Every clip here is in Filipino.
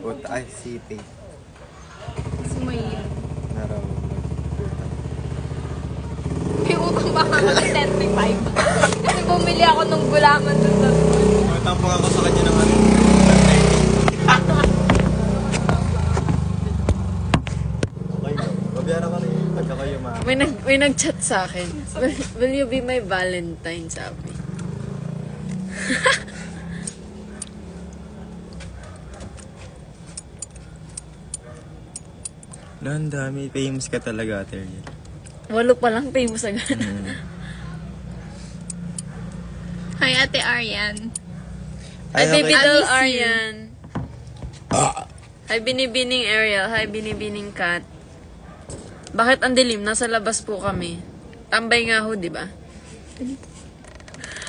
Puta, ay, sipay. Smile. Nararamdaman. May utang ba ako ng 35? Kasi bumili ako ng gulaman dun sa school. Matampang ako sa kanya ng ano. Okay lang. Babiyaran ka rin. Pagka kayo May nag-chat sa akin. Will you be my Valentine, sabi. Ang dami. Famous ka talaga, Terry. 8 pa lang famous agad. Hi, Ate Arian. Hi, baby I doll miss you. Arian. Hi, binibining Ariel. Hi, binibining Kat. Bakit ang dilim? Nasa labas po kami. Tambay nga ho, di ba?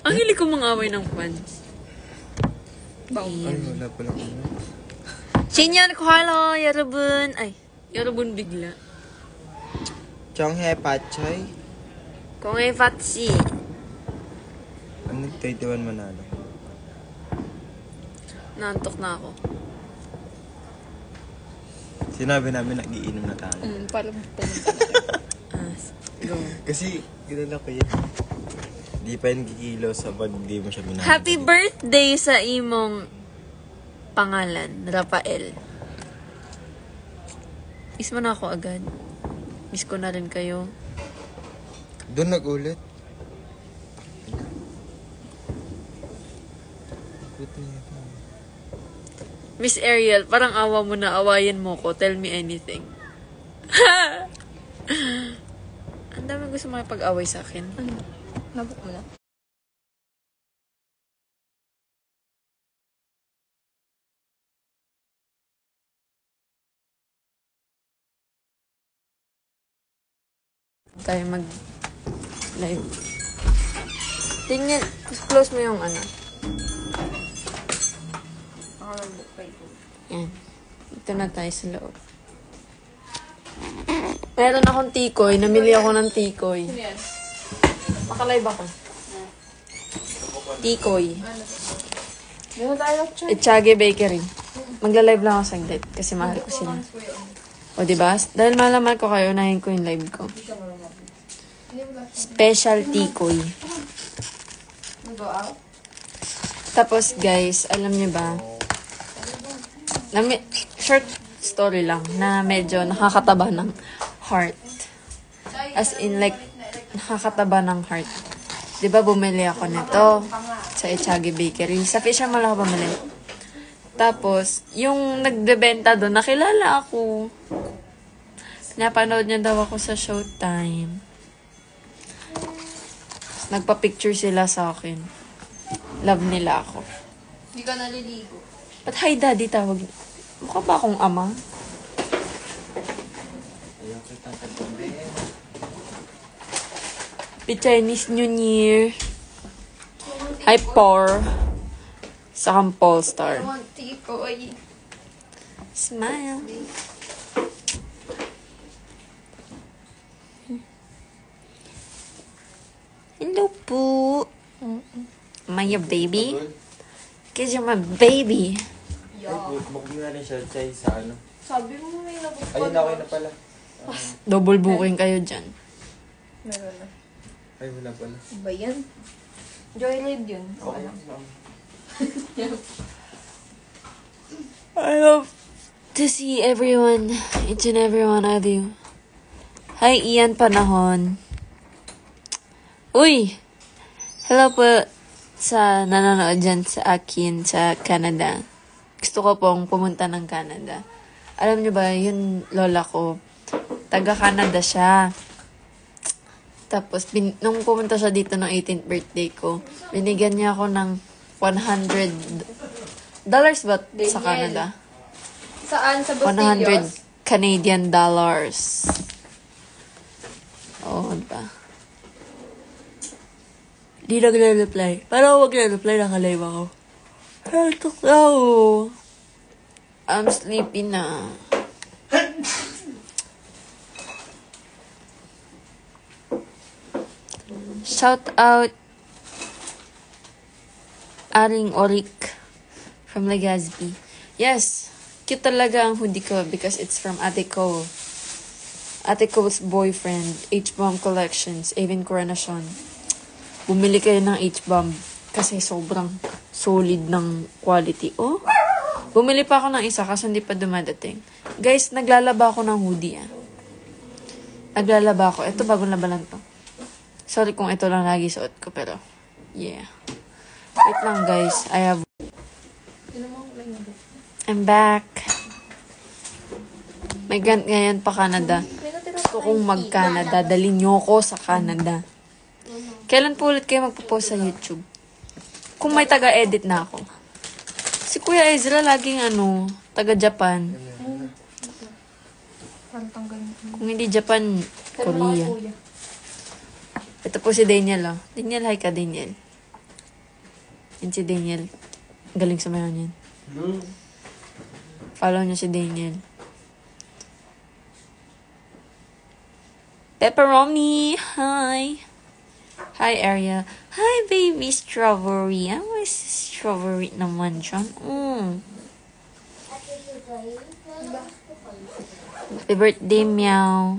Ang hilig ko mang-away ng fans. Ay, wala pa lang. Shinyan ko, hello, yarabun. Ay, yarabun bigla. Chonghe Pachay. Kung ay fatsi. Ano, 21 manalo? Naantok na ako. Sinabi namin nagiinom na tayo. Parang pumunta. Go. Kasi, ginala ko yun. Di pa yun kikilo sa pag di mo siya minahal. Happy birthday sa imong pangalan, Rafael. Miss mo na ako agad. Miss ko na rin kayo. Doon nag-ulit. Miss Ariel, parang awa mo na, awayin mo ko. Tell me anything. Ang dami gusto makipag-away sa akin. Nabok mo na. Tayo mag-live. Tingnan, close mo yung ano. Ako nabok kayo. Yan. Dito na tayo sa loob. Meron akong tikoy. Namili ako ng tikoy. Yes. Makalive ako. Tikoy. Dito tayo lecture. Echage Bakery. Magla-live lang ako saglit kasi mahal ko sila. O diba? Dahil malaman ko kayo, unahin ko yung live ko. Special tikoy. Go out? Tapos guys, alam niyo ba? Short story lang na medyo nakakataba ng heart. As in like, nakakataba ng heart. Diba bumili ako nito sa Echage Bakery. Sa Fisher Mall ako bumili. Tapos, yung nagbebenta doon, nakilala ako. Napanood niya daw ako sa Showtime. Nagpa-picture sila sa akin. Love nila ako. Hindi ka naliligo. Ba't hi daddy tawag? Mukha ba akong ama? Happy Chinese New Year. Hi, Por. Sa kang Polestar. Tikoy. Smile. Hello po. Maya baby. Kasi you're my baby. Bukod mo na rin siya sa ano. Sabi mo may nabok pa. Ayun, okay na pala. Double booking kayo dyan. Meron na. Ay, wala pala. Ba yan? Joyride yun. Okay lang. I love to see everyone, each and every one of you. Hi, Ian Panahon. Uy! Hello po sa nanonood dyan sa akin sa Canada. Gusto ko pong pumunta ng Canada. Alam niyo ba, yung lola ko, taga-Canada siya. Tapos, nung pumunta siya dito ng 18th birthday ko, binigyan niya ako ng $100 ba sa Canada? Saan? Sa 100 Bastillos? Canadian dollars. Oo, diba? Di nagre-reply. Pero wag na-reply, nakalive ako. Hetok na ako. I'm sleepy na. Shout out Aring Orik from Legazpi. Yes, Cute talaga ang hoodie ko because it's from Ate Ko. Ate Ko's boyfriend, H-Bomb Collections, Avon Coronation. Bumili kayo ng H-Bomb kasi sobrang solid ng quality. Oh, bumili pa ako ng isa kasi hindi pa dumadating. Guys, naglalaba ako ng hoodie. Naglalaba ako. Ito, bagong labanan to. Sorry kung ito lang lagi suot ko, pero yeah. Wait lang, guys. I'm back. May ngayon pa Canada. Gusto kong mag-Canada. Dalhin nyo ko sa Canada. Kailan po ulit kayo magpo-post sa YouTube? Kung may taga-edit na ako. Si Kuya Ezra laging taga-Japan. Kung hindi Japan, Korea. Ito po si Daniel, oh. Daniel, hi ka, Daniel. Yan si Daniel. Galing sa mayon yan. Follow niyo si Daniel. Pepperoni, hi. Hi, Ariel. Hi, baby strawberry. Ano si strawberry naman dyan? Happy birthday, meow.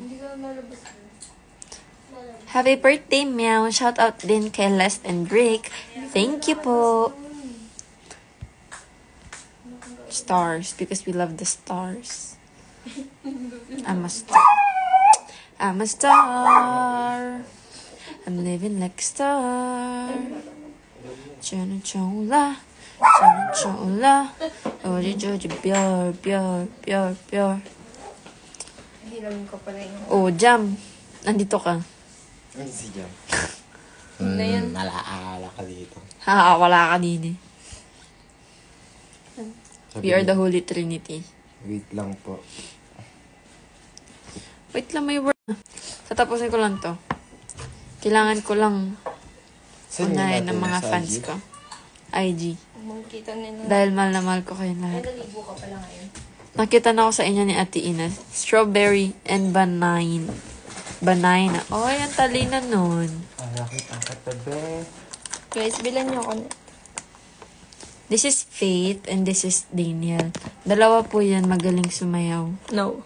Happy birthday, meow. Shout out din kay Lest and Brick. Thank you po. Stars, because we love the stars. I'm a star. I'm a star. I'm living like a star. Chola, chola. Oji joji, pure, pure, pure, pure. Hiramin ko pala yung... Oh, Jam. Nandito ka. Ano si Jam? Na yan. Nalaala ka dito. Wala ka din eh. We are the Holy Trinity. Wait lang po. Wait lang, may word. Tatapusin ko lang to. Kailangan ko lang unahin ng mga fans ko. IG. Makikita nila. Dahil mahal na mahal ko kayo lahat. Nalibo ka pala ngayon. Nakita na ako sa inyo ni Ate Ina. Strawberry and banana. Banana. Oh, ang talina nun. Nakita ka tabi. Guys, bilan niyo ako. This is Faith and this is Daniel. Dalawa po yan magaling sumayaw. No.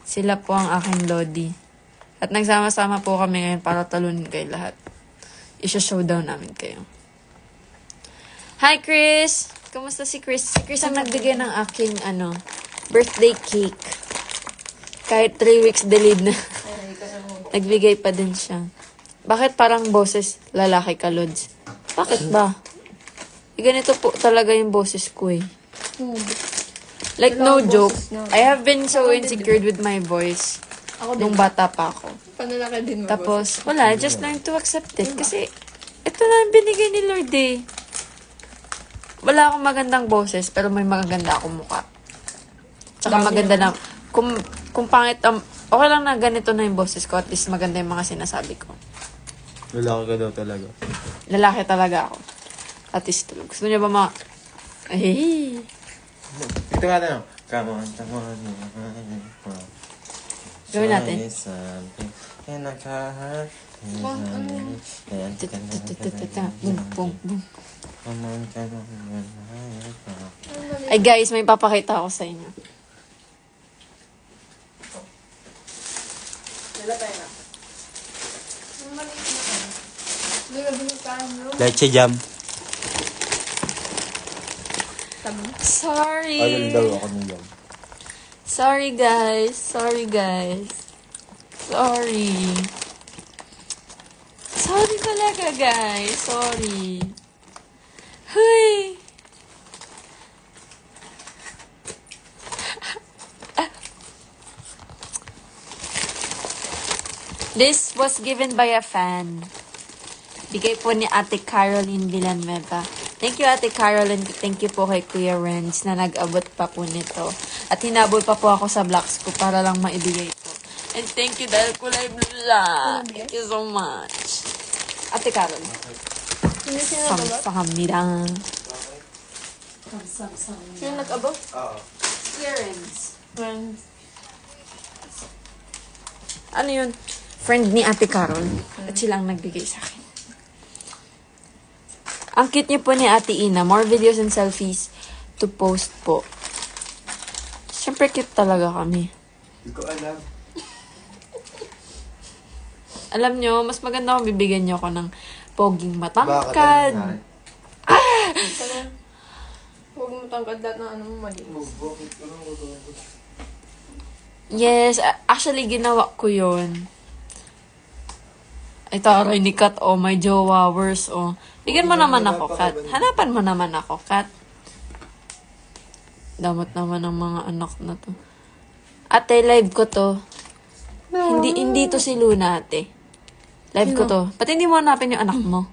Sila po ang aking lodi. At nagsama-sama po kami ngayon para talunin kayo lahat. Isha-showdown namin kayo. Hi, Chris! Kumusta si Chris? Si Chris ang nagbigay ng aking, birthday cake. Kahit 3 weeks delayed na. Nagbigay pa din siya. Bakit parang boses lalaki ka, Lods? Bakit ba? Ganito po talaga yung boses ko eh. Like, no joke. I have been so insecure with my voice. Nung bata pa ako. Panalaki din mo. Tapos, wala. I just learned to accept it. Kasi, ito lang binigay ni Lord eh. Wala akong magandang boses, pero may maganda akong mukha. Tsaka maganda na, kung pangit, okay lang na ganito na yung boses ko, at least maganda yung mga sinasabi ko. Lalaki ka daw talaga. Lalaki talaga ako. At least, gusto niyo ba Ay! Ito nga na. Come on. Gawin natin. Boom, boom, boom. Ay guys, may papakita ako sa inyo. Leche Jam. Sorry. Ayun daw ako ng Jam. Sorry guys. Sorry talaga guys. Sorry. Huy. This was given by a fan. Bigay po ni Ate Caroline Villanueva. Thank you, Ate Caroline. Thank you po kay Kuya Renz na nag-abot pa po nito. At hinabol pa po ako sa vlogs ko para lang maibigay ito. And thank you dahil kulay blue lang. Thank you so much. Ate Carol. Samsamida. Sino nag-abot? Oo. Kuya Renz. Ano yun? Friend ni Ate Carol. At silang nagbigay sa akin. Ang cute niyo po ni Ate Ina. More videos and selfies to post po. super cute talaga kami. Hindi ko alam. Alam nyo, mas maganda kung bibigyan nyo ako ng poging Bakit? matangkad. Ano nangyari? Huwag mo tangkad lahat ng ano mo mali. Yes, actually, ginawa ko yun. Ito, aray ni Kat, oh, may jowa, worse, oh. Bigyan mo naman ako, Kat. Hanapan mo naman ako, Kat. Damot naman ng mga anak na to. Ate, live ko to. Hindi to si Luna, ate. Live ko to. Ba't hindi mo hanapin yung anak mo?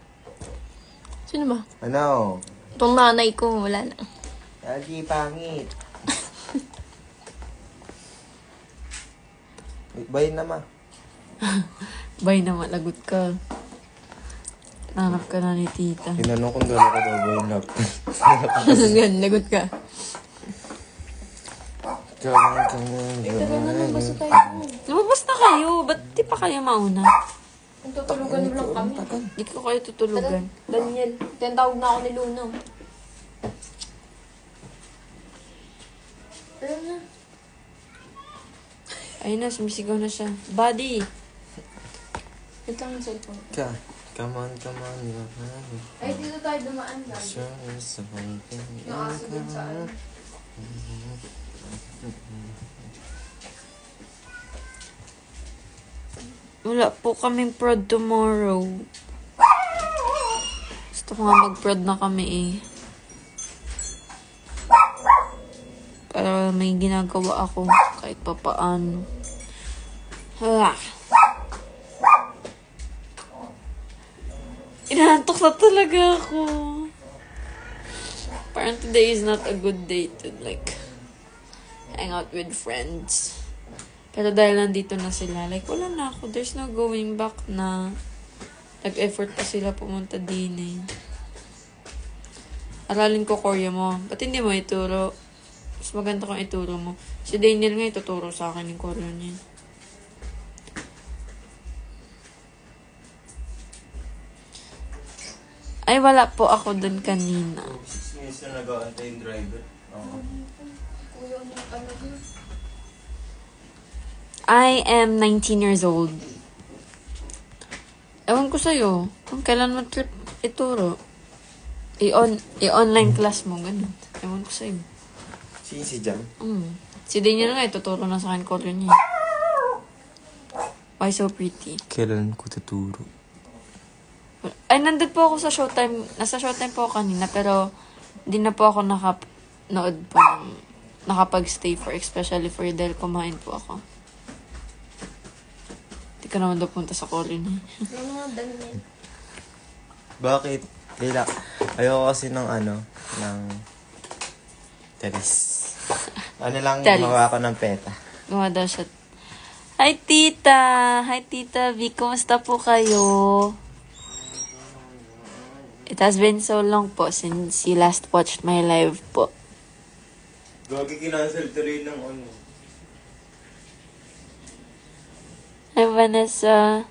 Sino ba? Ano? Itong nanay ko, wala na. Lagi pangit. Bay na ma. Bay na malagot ka. Nanap ka na ni tita. Tinanong kung gano'n ka daw bay na. Gan, lagot ka. Lumabas na kayo. Ba't di pa kayo mauna? Ang tutulugan mo lang kami. Hindi ko kayo tutulugan. Daniel, tinatawag na ako ni Luna. Ano na? Ayun na, sumisigaw na siya. Buddy! Wait lang yung cellphone. Come on. Ay, dito tayo dumaan lang. Yung aso dun sa ano. Wala po kaming prod tomorrow. Gusto ko nga mag-prod na kami eh. Para may ginagawa ako kahit pa paano. Inaantok na talaga ako. Parang today is not a good day to like hang out with friends. Pero dahil nandito na sila, like wala na ako. There's no going back na. Nag-effort pa sila pumunta din eh. Aralin ko Korea mo. Ba't hindi mo ituro? Mas maganda kung ituro mo. Si Daniel nga ituturo sa akin yung Korea niya. Ay, wala po ako dun kanina. 6 minutes na nag-aantay yung driver. Oo. Kuya, ano yun? I am 19 years old. Ewan ko sa'yo. Kung kailan mo trip ituro. I-online class mo, ganun. Ewan ko sa'yo. Si Jam? Si Daniel nga, ituturo na sa akin Korea niya. Why so pretty? Kailan ko tuturo? Ay, nandun po ako sa Showtime. Nasa Showtime po ako kanina, pero hindi na po ako nakapanood po nakapag-stay for, especially for dahil kumain po ako. Hindi ka naman daw punta sa Korea niya. Ano nga, Daniel? Bakit? Ayoko kasi ng teres. Ano lang, Teres. gumawa ko ng peta. Gumawa daw siya. Hi, Tita! Hi, Tita V. Kumusta po kayo? It has been so long po since you last watched my live po. Gagi kinansel tuloy ng ano. Hi, Vanessa.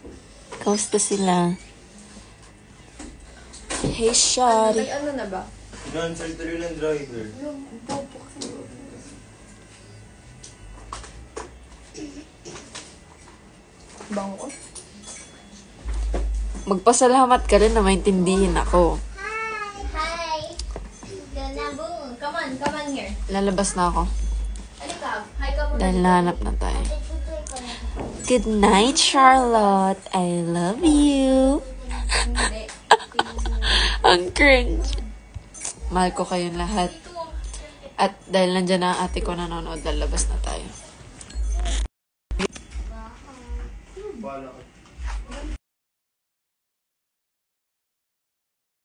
Kamusta sila? Hey, Shari. May ano na ba? Kinansel tuloy ng driver. Yung bobo kasi. Bango ko. Magpasalamat ka rin na maintindihin ako. Hi! Gana boom. Come on here. Lalabas na ako. Halika, hi ka muna. Dahil nahanap na tayo. Good night, Charlotte. I love you. Hindi. Ang cringe. Mahal ko kayong lahat. At dahil nandyan na ang ate ko nanonood, lalabas na tayo.